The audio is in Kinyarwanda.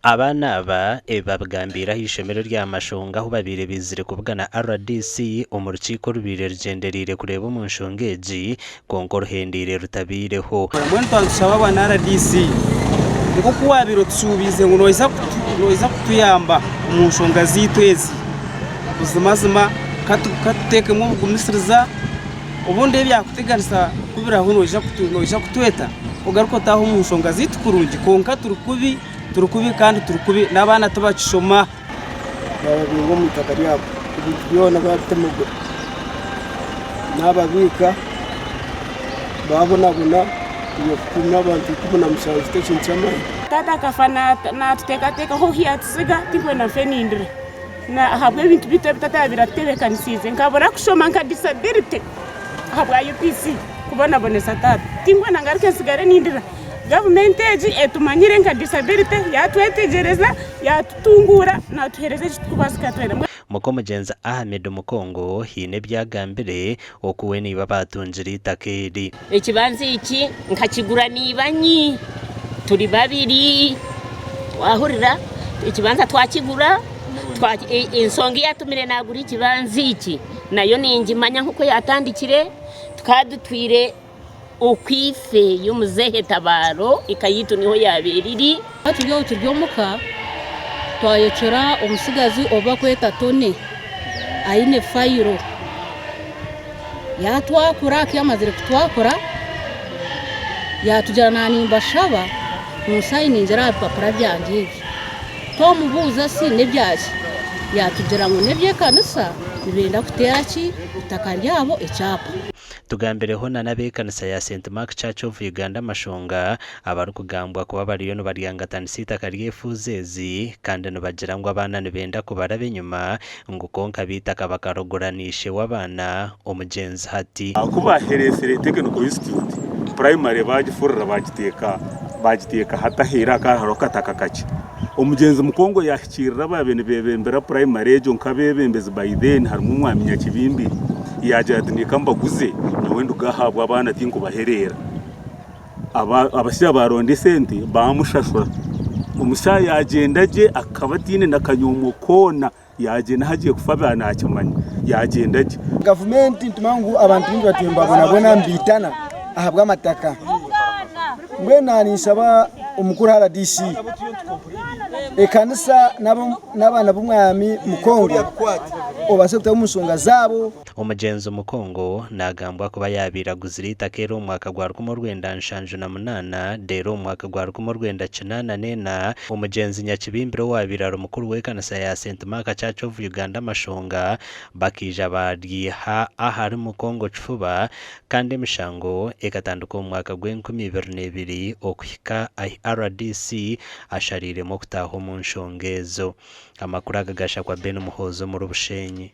Abana aba babagambira ishomero rya Mashonga aho babire bizire kuvugana RDC mu rukiko rubire rugenderire kureba umunshongeji kongo ruhendire rutabireho mwe twansaba abana RDC niko kuwabiro tsubize ngo noisa kutuyamba umunshonga zitwezi uzimazima katuteke mu gumisiriza ubundi byakuteganisa kubira aho noisa kutweta ugaruko taho umunshonga zitukurungi konka turukubi kandi turukubi n'abana tubacishoma babingo mu takari yabo byona batemugo nababika babona iyo kuma abantu kubona musaza station chama tata kafana na tuteka ho hiyatsiga tikwe na fenindre na habwe ibintu bite tata biratebeka nsize nkabora kushoma nka disability habwa UPC kubona bonesa tata tingwe nangarike sigare nindira government eji etumanyire nka disability yatwetegereza yatutungura natuhereze kubasika twera muko mugenza Ahmed Mukongo hine byagambire okuwe niba batunjira itakeri ikibanzi iki nkakigura nibanyi turi babiri wahurira ikibanza twakigura insongi yatumire nagura ikibanzi iki nayo ningimanya nkuko yatandikire tukadutwire ukwife y'umuzehe Tabaro ikayitu niho yaberiri turyomuka twayecora umusigazi oba kweta tone aine fayiro yatwakura kyamazire kutwakura yatujana nimba shaba musayini njara papara byangiye tomubuza si nebyaje yatujera ngo nebye kanisa bibenda kutera ki itakaryaho icyapa tugambireho n'abekanisa ya St Mark Church of Uganda Mashonga abaru kugambwa kuba bariyo no bariyangatanisa kariyefuzezi kandi no bagira ngo abana nibenda kubarabe nyuma ngo konka bita kabakaroguranishe w'abana umugenzi hati akuba heresere technical institute primary bagifurira bagiteka hatahera ka haroka takakachi umugenzi mukongo yakirira babene bebembera primary ejo nkabebembezi by then harimo umwaminya kibimbi yajadini kamba guze nawe ndugahabwa abana tinko baherera abashya baronde sente bamushashura umusha yagendaje akabatine nakanyumo kona yagenda hagiye kufabana acyamanya yagendaje government ntumangu abantu bindi batemba bona mbitana ahabwa amataka mbena nisaba umukuru RDC ekanisa n'abana b'umwami Mukongo obasekuta umusonga zabo umugenzi Mukongo nagambwa kuba yabiraguzira itakero umwaka gwa 1998 dero umwaka gwa 1994 umugenzi Nyakibimbiro wabiraro mukuru wekanisa ya St Mark Church of Uganda Mashonga bakija bariha ahari Mukongo Chifuba kandi mishango ekatanduka umwaka gw'2022 okuhika RDC asharire mo kutaho mu nshongezo amakuru agagasha kwa Ben Muhozo mu Rubushenyi.